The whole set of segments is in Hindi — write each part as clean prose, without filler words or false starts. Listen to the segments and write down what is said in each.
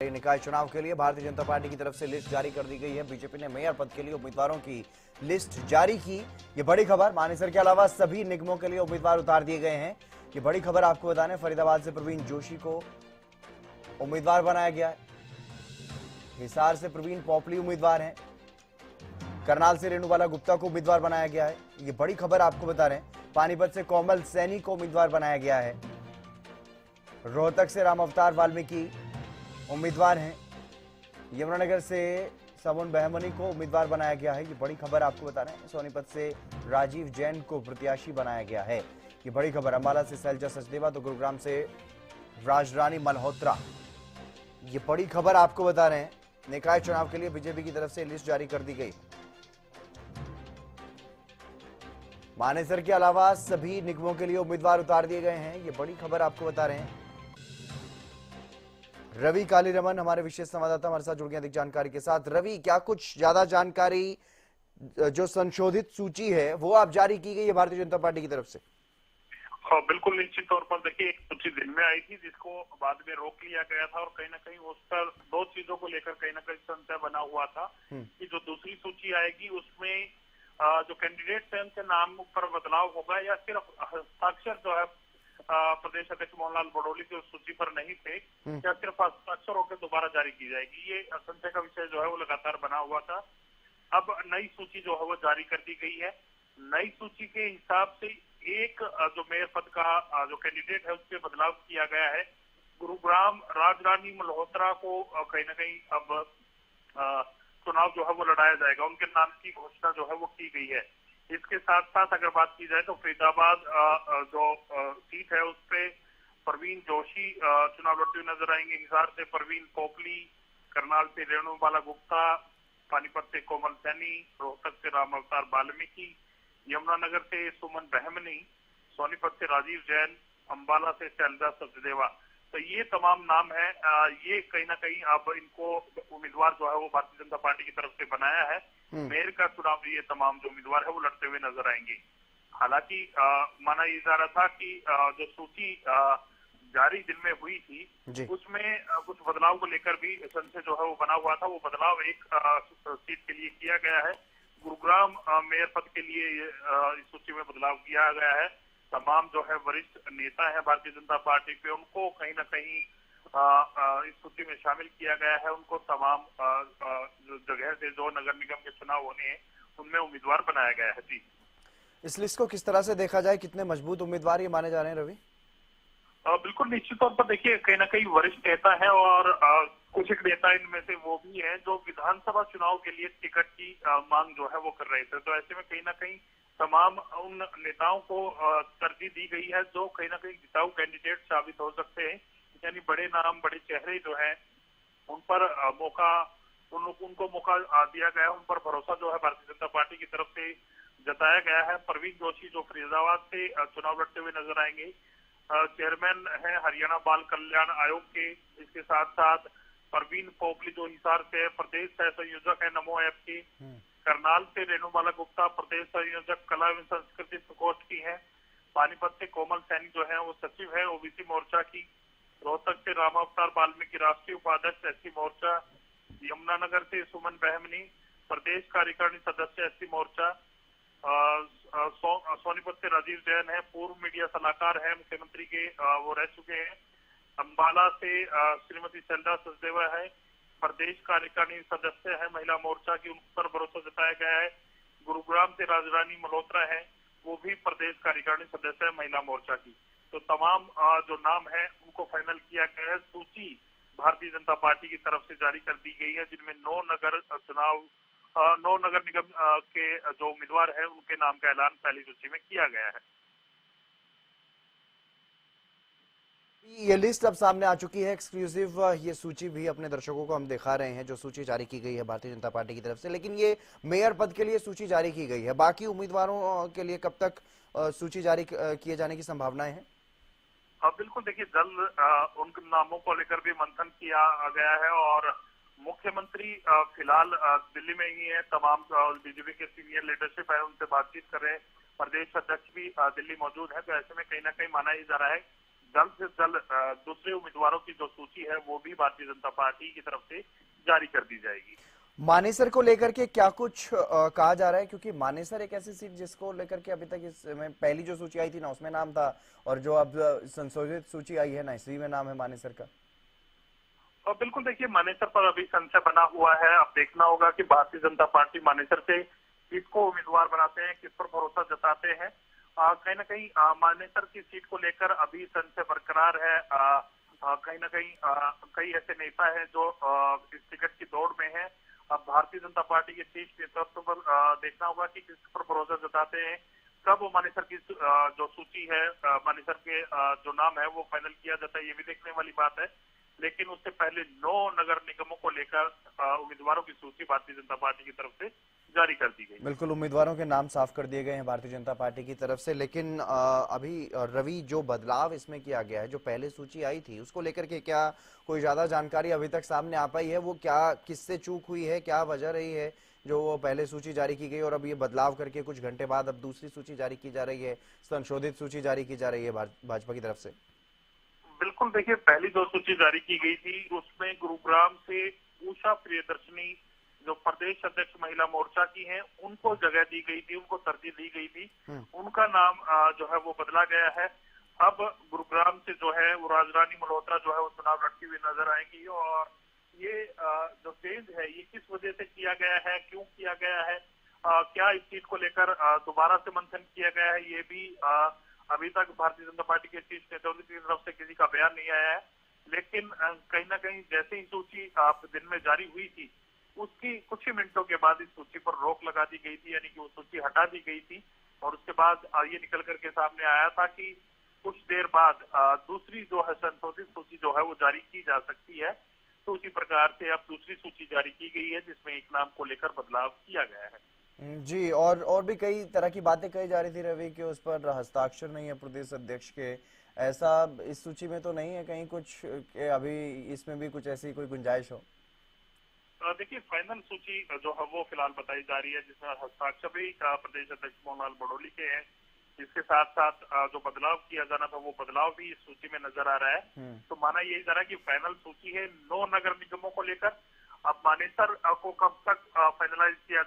निकाय चुनाव के लिए भारतीय जनता पार्टी की तरफ से लिस्ट जारी कर दी गई है। बीजेपी ने मेयर पद के लिए उम्मीदवारों की लिस्ट जारी की। ये बड़ी खबर। मानेसर के अलावा सभी निगमों के लिए उम्मीदवार उतार दिए गए हैं। ये बड़ी खबर आपको बता दें, फरीदाबाद से प्रवीण जोशी को उम्मीदवार बनाया गया है। हिसार से प्रवीण पोपली उम्मीदवार हैं। करनाल से रेणुबाला गुप्ता को उम्मीदवार बनाया गया है। ये बड़ी खबर आपको बता रहे हैं। पानीपत से कोमल सैनी को उम्मीदवार बनाया गया है। रोहतक से राम अवतार वाल्मीकि उम्मीदवार हैं। यमुनानगर से सवन बहमनी को उम्मीदवार बनाया गया है। ये बड़ी खबर आपको बता रहे हैं। सोनीपत से राजीव जैन को प्रत्याशी बनाया गया है। ये बड़ी खबर। अंबाला से शैलजा सचदेवा तो गुरुग्राम से राजरानी मल्होत्रा। ये बड़ी खबर आपको बता रहे हैं। निकाय चुनाव के लिए बीजेपी की तरफ से लिस्ट जारी कर दी गई। मानेसर के अलावा सभी निगमों के लिए उम्मीदवार उतार दिए गए हैं। ये बड़ी खबर आपको बता रहे हैं। रवि कालीरमन हमारे विशेष संवाददाता हमारे साथ जुड़ गए अधिक जानकारी के साथ। रवि, क्या कुछ ज्यादा जानकारी, जो संशोधित सूची है वो आप जारी की गई है भारतीय जनता पार्टी की तरफ से? हाँ, बिल्कुल निश्चित तौर पर देखिए, एक सूची दिन में आई थी जिसको बाद में रोक लिया गया था और कहीं ना कहीं उस पर दो चीजों को लेकर कहीं ना कहीं संशय बना हुआ था कि जो दूसरी सूची आएगी उसमें जो कैंडिडेट है उनके नाम पर बदलाव होगा या सिर्फ हस्ताक्षर जो है प्रदेश अध्यक्ष मोहनलाल बड़ोली जो सूची पर नहीं थे, या सिर्फ हस्ताक्षर होकर दोबारा जारी की जाएगी। ये संशय का विषय जो है वो लगातार बना हुआ था। अब नई सूची जो है वो जारी कर दी गई है। नई सूची के हिसाब से एक जो मेयर पद का जो कैंडिडेट है उसके बदलाव किया गया है। गुरुग्राम राजरानी मल्होत्रा को कहीं ना कहीं अब चुनाव जो है वो लड़ाया जाएगा, उनके नाम की घोषणा जो है वो की गई है। इसके साथ साथ अगर बात की जाए तो फरीदाबाद जो सीट है उस पे प्रवीण जोशी चुनाव लड़ते हुए नजर आएंगे। हिसार से प्रवीण पोपली, करनाल से रेणुबाला गुप्ता, पानीपत से कोमल सैनी, रोहतक से राम अवतार वाल्मीकि, यमुनानगर से सुमन बहमनी, सोनीपत से राजीव जैन, अंबाला से शैलजा सचदेवा। तो ये तमाम नाम है। ये कहीं ना कहीं अब इनको उम्मीदवार जो है वो भारतीय जनता पार्टी की तरफ से बनाया है। मेयर का चुनाव ये तमाम जो उम्मीदवार है वो लड़ते हुए नजर आएंगे। हालांकि माना ये जा रहा था कि जो सूची जारी दिन में हुई थी उसमें कुछ बदलाव को लेकर भी संशय जो है वो बना हुआ था। वो बदलाव एक सीट के लिए किया गया है। गुरुग्राम मेयर पद के लिए इस सूची में बदलाव किया गया है। तमाम जो है वरिष्ठ नेता है भारतीय जनता पार्टी के, उनको कहीं ना कहीं इस सूची में शामिल किया गया है। उनको तमाम जगह से जो नगर निगम के चुनाव होने हैं उनमें उम्मीदवार बनाया गया है। जी, इस लिस्ट को किस तरह से देखा जाए, कितने मजबूत उम्मीदवार ये माने जा रहे हैं रवि? बिल्कुल निश्चित तौर पर देखिए, कहीं ना कहीं वरिष्ठ नेता है और कुछ एक नेता इनमें से वो भी हैं जो विधानसभा चुनाव के लिए टिकट की मांग जो है वो कर रहे थे। तो ऐसे में कहीं ना कहीं तमाम उन नेताओं को तरजीह दी गई है जो कहीं ना कहीं जिताऊ कैंडिडेट साबित हो सकते हैं। यानी बड़े नाम, बड़े चेहरे जो हैं उन पर उनको मौका दिया गया है। उन पर भरोसा जो है भारतीय जनता पार्टी की तरफ से जताया गया है। प्रवीण जोशी जो फरीदाबाद से चुनाव लड़ते हुए नजर आएंगे, चेयरमैन है हरियाणा बाल कल्याण आयोग के। इसके साथ साथ प्रवीण पोपली जो हिसार से प्रदेश सह संयोजक है नमो ऐप के। करनाल से रेणुबाला गुप्ता प्रदेश संयोजक कला एवं संस्कृति प्रकोष्ठ की है। पानीपत से कोमल सैनी जो है वो सचिव है ओबीसी मोर्चा की। रोहतक से राम अवतार वाल्मीकि राष्ट्रीय उपाध्यक्ष एससी मोर्चा। यमुनानगर से सुमन बहमनी प्रदेश कार्यकारिणी सदस्य एससी मोर्चा। सोनीपत से राजीव जैन है, पूर्व मीडिया सलाहकार है मुख्यमंत्री के, वो रह चुके हैं। अंबाला से श्रीमती शैलजा सचदेवा है, प्रदेश कार्यकारिणी सदस्य है महिला मोर्चा की, उन पर भरोसा जताया गया है। गुरुग्राम से राजरानी मल्होत्रा है, वो भी प्रदेश कार्यकारिणी सदस्य है महिला मोर्चा की। तो तमाम जो नाम है उनको फाइनल किया गया है। सूची भारतीय जनता पार्टी की तरफ से जारी कर दी गई है जिनमें 9 नगर निगम के जो उम्मीदवार है उनके नाम का ऐलान पहली सूची में किया गया है। ये लिस्ट अब सामने आ चुकी है, एक्सक्लूसिव ये सूची भी अपने दर्शकों को हम दिखा रहे हैं जो सूची जारी की गई है भारतीय जनता पार्टी की तरफ से। लेकिन ये मेयर पद के लिए सूची जारी की गई है, बाकी उम्मीदवारों के लिए कब तक सूची जारी किए जाने की संभावनाएं हैं? बिल्कुल देखिए, जल्द उन नामों को लेकर भी मंथन किया गया है और मुख्यमंत्री फिलहाल दिल्ली में ही है। तमाम बीजेपी के सीनियर लीडरशिप है उनसे बातचीत कर रहे हैं। प्रदेश अध्यक्ष भी दिल्ली मौजूद है। तो ऐसे में कहीं ना कहीं माना ही जा रहा है जल्द से जल्द दूसरे उम्मीदवारों की जो सूची है वो भी भारतीय जनता पार्टी की तरफ से जारी कर दी जाएगी। मानेसर को लेकर के क्या कुछ कहा जा रहा है, क्योंकि मानेसर एक ऐसी सीट जिसको लेकर के अभी तक इसमें पहली जो सूची आई थी ना उसमें नाम था, और जो अब संशोधित सूची आई है ना इसी में नाम है मानेसर का। और बिल्कुल देखिए, मानेसर पर अभी संशय बना हुआ है। अब देखना होगा कि भारतीय जनता पार्टी मानेसर से किसको उम्मीदवार बनाते हैं, किस पर भरोसा जताते हैं। कहीं ना कहीं मानेसर की सीट को लेकर अभी संशय बरकरार है। कहीं ना कहीं कई ऐसे नेता हैं जो इस टिकट की दौड़ में हैं। अब भारतीय जनता पार्टी के शीर्ष नेतृत्व पर देखना होगा कि किस पर भरोसा जताते हैं। कब वो मानेसर की जो सूची है, मानेसर के जो नाम है वो फाइनल किया जाता है, ये भी देखने वाली बात है। लेकिन उससे पहले 9 नगर निगमों को लेकर उम्मीदवारों की सूची भारतीय जनता पार्टी की तरफ से जारी कर दी गई। बिल्कुल, उम्मीदवारों के नाम साफ कर दिए गए हैं भारतीय जनता पार्टी की तरफ से। लेकिन अभी रवि, जो बदलाव इसमें किया गया है, जो पहले सूची आई थी उसको लेकर के क्या कोई ज्यादा जानकारी अभी तक सामने आ पाई है? वो क्या, किससे चूक हुई है, क्या वजह रही है जो वो पहले सूची जारी की गई और अब ये बदलाव करके कुछ घंटे बाद अब दूसरी सूची जारी की जा रही है, संशोधित सूची जारी की जा रही है भाजपा की तरफ से? बिल्कुल देखिए, पहली जो सूची जारी की गई थी उसमें गुरुग्राम से उषा प्रियदर्शनी जो प्रदेश अध्यक्ष महिला मोर्चा की हैं उनको जगह दी गई थी, उनको तरजीह दी गई थी। उनका नाम जो है वो बदला गया है। अब गुरुग्राम से जो है वो राजरानी मल्होत्रा जो है वो चुनाव लड़ती हुई नजर आएंगी। और ये जो चेंज है ये किस वजह से किया गया है, क्यों किया गया है, क्या इस सीट को लेकर दोबारा से मंथन किया गया है, ये भी अभी तक भारतीय जनता पार्टी के शीर्ष नेतृत्व की तरफ से किसी का बयान नहीं आया है। लेकिन कहीं ना कहीं जैसे ही सूची दिन में जारी हुई थी उसकी कुछ ही मिनटों के बाद इस सूची पर रोक लगा दी गई थी, यानी कि वो सूची हटा दी गई थी। और उसके बाद ये निकल करके सामने आया था कि कुछ देर बाद दूसरी जो है संशोधित सूची जो है वो जारी की जा सकती है। तो उसी प्रकार से अब दूसरी सूची जारी की गई है जिसमें एक नाम को लेकर बदलाव किया गया है। जी, और भी कई तरह की बातें कही जा रही थी रवि कि उस पर हस्ताक्षर नहीं है प्रदेश अध्यक्ष के। ऐसा इस सूची में तो नहीं है कहीं कुछ कि अभी इसमें भी कुछ ऐसी कोई गुंजाइश हो? देखिए, फाइनल सूची जो है वो फिलहाल बताई जा रही है जिसमें हस्ताक्षर भी प्रदेश अध्यक्ष मोहनलाल बड़ोली के हैं। इसके साथ साथ जो बदलाव किया जाना था वो बदलाव भी इस सूची में नजर आ रहा है। तो माना यही जा रहा है कि फाइनल सूची है 9 नगर निगमों को लेकर। अब मानेसर को कब तक फाइनलाइज किया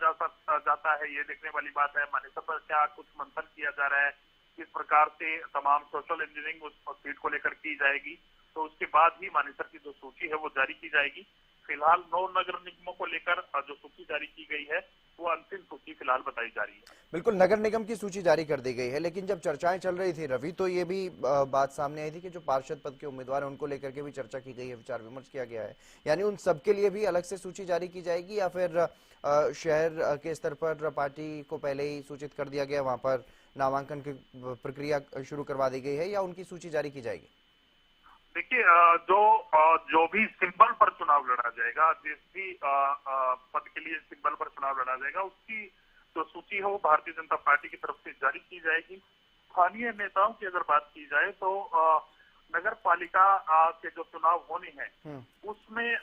जाता है ये देखने वाली बात है। मानेसर पर क्या कुछ मंथन किया जा रहा है, किस प्रकार से तमाम सोशल इंजीनियरिंग उस सीट को लेकर की जाएगी, तो उसके बाद ही मानेसर की जो सूची है वो जारी की जाएगी। फिलहाल 9 नगर निगमों को लेकर जो सूची जारी की गई है वो अंतिम सूची फिलहाल बताई जा रही है। बिल्कुल, नगर निगम की सूची जारी कर दी गई है, लेकिन जब चर्चाएं चल रही थी रवि तो ये भी बात सामने आई थी कि जो पार्षद पद के उम्मीदवार हैं उनको लेकर के भी चर्चा की गई है, विचार विमर्श किया गया है। यानी उन सबके लिए भी अलग से सूची जारी की जाएगी या फिर शहर के स्तर पर पार्टी को पहले ही सूचित कर दिया गया, वहां पर नामांकन की प्रक्रिया शुरू करवा दी गई है, या उनकी सूची जारी की जाएगी? देखिए, जो भी सिंबल पर चुनाव लड़ा जाएगा, जिस भी पद के लिए सिंबल पर चुनाव लड़ा जाएगा उसकी जो सूची है वो भारतीय जनता पार्टी की तरफ से जारी की जाएगी। स्थानीय नेताओं की अगर बात की जाए तो नगर पालिका के जो चुनाव होने हैं उसमें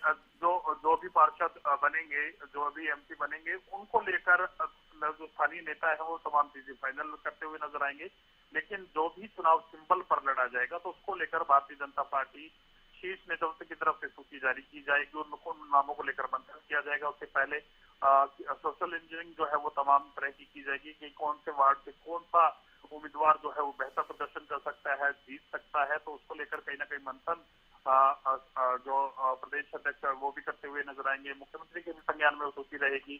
जो भी पार्षद बनेंगे, जो भी एमपी बनेंगे, उनको लेकर जो स्थानीय नेता है वो तमाम चीजें फाइनल करते हुए नजर आएंगे। लेकिन जो भी चुनाव सिंबल पर लड़ा जाएगा तो उसको लेकर भारतीय जनता पार्टी शीर्ष नेतृत्व की तरफ से सूची जारी की जाएगी। उन नामों को लेकर मंथन किया जाएगा। उससे पहले सोशल इंजीनियरिंग जो है वो तमाम तरह की जाएगी कि कौन से वार्ड से कौन सा उम्मीदवार जो है वो बेहतर प्रदर्शन कर सकता है, जीत सकता है। तो उसको लेकर कहीं ना कहीं मंथन जो प्रदेश अध्यक्ष वो भी करते हुए नजर आएंगे। मुख्यमंत्री के भी संज्ञान में वो सूची रहेगी।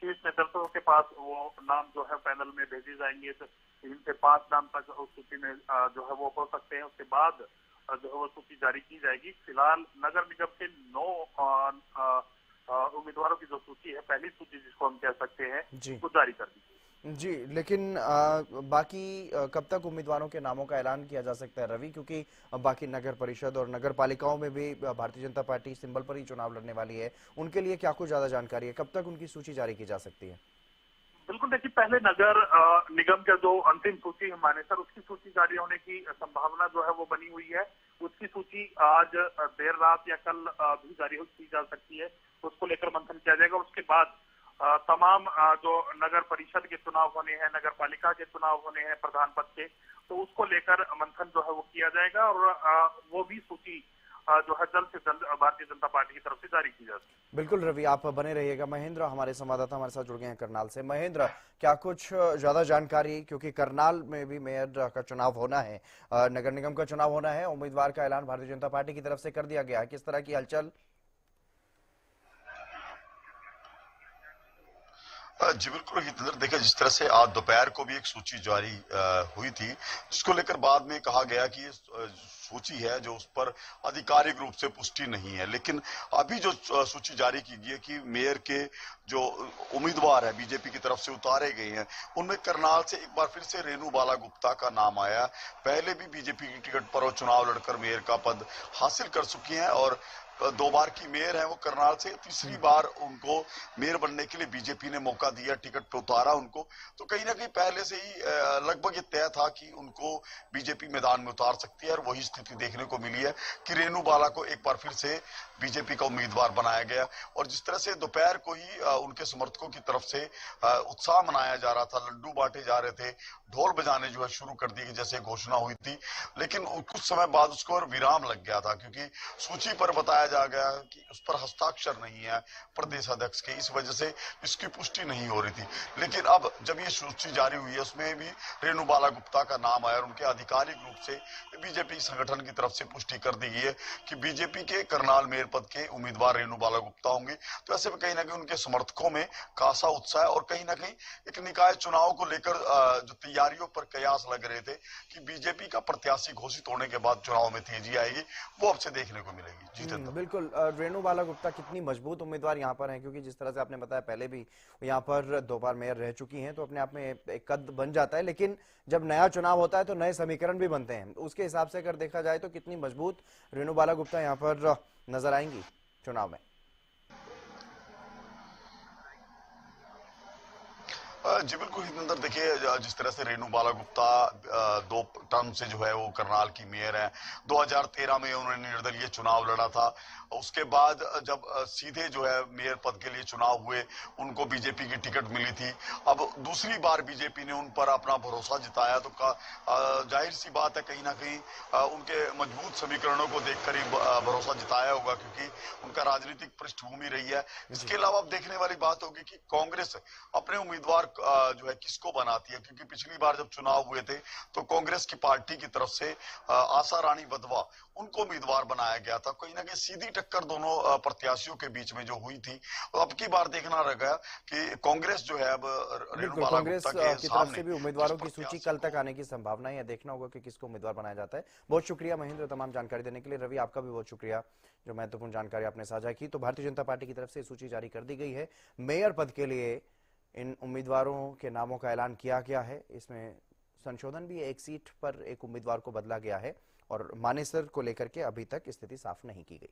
शीर्ष नेतृत्व के पास वो नाम जो है पैनल में भेजे जाएंगे। तो 3 से 5 नाम तक उस सूची में जो है वो हो सकते हैं। उसके बाद जो है वो सूची जारी की जाएगी। फिलहाल नगर निगम के 9 उम्मीदवारों की जो सूची है, पहली सूची जिसको हम कह सकते हैं, वो जारी कर दी जी। लेकिन बाकी कब तक उम्मीदवारों के नामों का ऐलान किया जा सकता है रवि, क्योंकि बाकी नगर परिषद और नगर पालिकाओं में भी भारतीय जनता पार्टी सिंबल पर ही चुनाव लड़ने वाली है, उनके लिए क्या कुछ ज्यादा जानकारी है? कब तक उनकी सूची जारी की जा सकती है? बिल्कुल, देखिए, पहले नगर निगम का जो अंतिम सूची है मानेसर, उसकी सूची जारी होने की संभावना जो है वो बनी हुई है। उसकी सूची आज देर रात या कल भी जारी की जा सकती है। उसको लेकर मंथन किया जाएगा। उसके बाद तमाम जो नगर परिषद के चुनाव होने हैं, नगर पालिका के चुनाव होने हैं प्रधान पद के, तो उसको लेकर मंथन जो है वो किया जाएगा और वो भी सूची जो है जल्द से जल्द भारतीय जनता पार्टी की तरफ से जारी की जाती है। बिल्कुल रवि, आप बने रहिएगा। महेंद्र हमारे संवाददाता हमारे साथ जुड़ गए हैं करनाल से। महेंद्र, क्या कुछ ज्यादा जानकारी, क्योंकि करनाल में भी मेयर का चुनाव होना है, नगर निगम का चुनाव होना है, उम्मीदवार का ऐलान भारतीय जनता पार्टी की तरफ से कर दिया गया है, किस तरह की हलचल? जी बिल्कुल हितेंद्र, देखिए जिस तरह से आज दोपहर को भी एक सूची जारी हुई थी, जिसको लेकर बाद में कहा गया कि ये सूची है जो उस पर आधिकारिक रूप से पुष्टि नहीं है, लेकिन अभी जो सूची जारी की गई है कि मेयर के जो उम्मीदवार है बीजेपी की तरफ से उतारे गए हैं, उनमें करनाल से एक बार फिर से रेणु बाला गुप्ता का नाम आया। पहले भी बीजेपी की टिकट पर वो चुनाव लड़कर मेयर का पद हासिल कर चुकी हैं और 2 बार की मेयर है वो करनाल से। तीसरी बार उनको मेयर बनने के लिए बीजेपी ने मौका दिया, टिकट पे उतारा उनको। तो कहीं ना कहीं पहले से ही लगभग ये तय था कि उनको बीजेपी मैदान में उतार सकती है और वही स्थिति देखने को मिली है कि रेणु बाला को एक बार फिर से बीजेपी का उम्मीदवार बनाया गया। और जिस तरह से दोपहर को ही उनके समर्थकों की तरफ से उत्साह मनाया जा रहा था, लड्डू बांटे जा रहे थे, ढोल बजाने जो है शुरू कर दी जैसे घोषणा हुई थी, लेकिन कुछ समय बाद उसको और विराम लग गया था क्योंकि सूची पर बताया जा गया कि उस पर हस्ताक्षर नहीं है प्रदेश अध्यक्ष के, इस वजह से इसकी पुष्टि नहीं हो रही थी। लेकिन अब जब ये सूची जारी हुई है उसमें भी रेणु बाला गुप्ता का नाम आया और उनके आधिकारिक रूप से बीजेपी संगठन की तरफ से पुष्टि कर दी गई है कि बीजेपी के करनाल मेयर पद के उम्मीदवार रेणु बाला गुप्ता होंगे। तो ऐसे में कहीं ना कहीं उनके समर्थकों में खासा उत्साह है और कहीं ना कहीं एक निकाय चुनाव को लेकर जो तैयारियों पर कयास लग रहे थे कि बीजेपी का प्रत्याशी घोषित होने के बाद चुनाव में तेजी आएगी, वो अब से देखने को मिलेगी। जितेंद्र, बिल्कुल। रेणु बाला गुप्ता कितनी मजबूत उम्मीदवार यहाँ पर हैं, क्योंकि जिस तरह से आपने बताया पहले भी यहाँ पर 2 बार मेयर रह चुकी हैं, तो अपने आप में एक कद बन जाता है। लेकिन जब नया चुनाव होता है तो नए समीकरण भी बनते हैं, उसके हिसाब से अगर देखा जाए तो कितनी मजबूत रेणु बाला गुप्ता यहाँ पर नजर आएंगी चुनाव में? जी बिल्कुल हितेंद्र, देखिए जिस तरह से रेणु बाला गुप्ता 2 टर्म से जो है वो करनाल की मेयर है। 2013 में उन्होंने निर्दलीय चुनाव लड़ा था, उसके बाद जब सीधे जो है मेयर पद के लिए चुनाव हुए उनको बीजेपी की टिकट मिली थी। अब दूसरी बार बीजेपी ने उन पर अपना भरोसा जताया तो जाहिर सी बात है कहीं ना कहीं उनके मजबूत समीकरणों को देखकर ही भरोसा जताया होगा क्योंकि उनका राजनीतिक पृष्ठभूमि रही है। इसके अलावा अब देखने वाली बात होगी कि कांग्रेस अपने उम्मीदवार जो है किसको बनाती है, क्योंकि पिछली बार जब चुनाव हुए थे तो कांग्रेस की पार्टी की तरफ से आशा रानी वधवा उनको उम्मीदवार बनाया गया था। कहीं ना कहीं सीधी टक्कर दोनों प्रत्याशियों के बीच में जो हुई थी, तो अब की बार देखना रह गया कि कांग्रेस जो है अब रेणु बाला कांग्रेस गुप्ता के की तरफ सामने से भी उम्मीदवारों की सूची कल तक आने की संभावना है, देखना होगा कि किसको उम्मीदवार बनाया जाता है। बहुत शुक्रिया महेंद्र तमाम जानकारी देने के लिए। रवि, आपका भी बहुत शुक्रिया, जो महत्वपूर्ण जानकारी आपने साझा की। तो भारतीय जनता पार्टी की तरफ से सूची जारी कर दी गई है। मेयर पद के लिए इन उम्मीदवारों के नामों का ऐलान किया गया है। इसमें संशोधन भी, एक सीट पर एक उम्मीदवार को बदला गया है और मानेसर को लेकर के अभी तक स्थिति साफ नहीं की गई।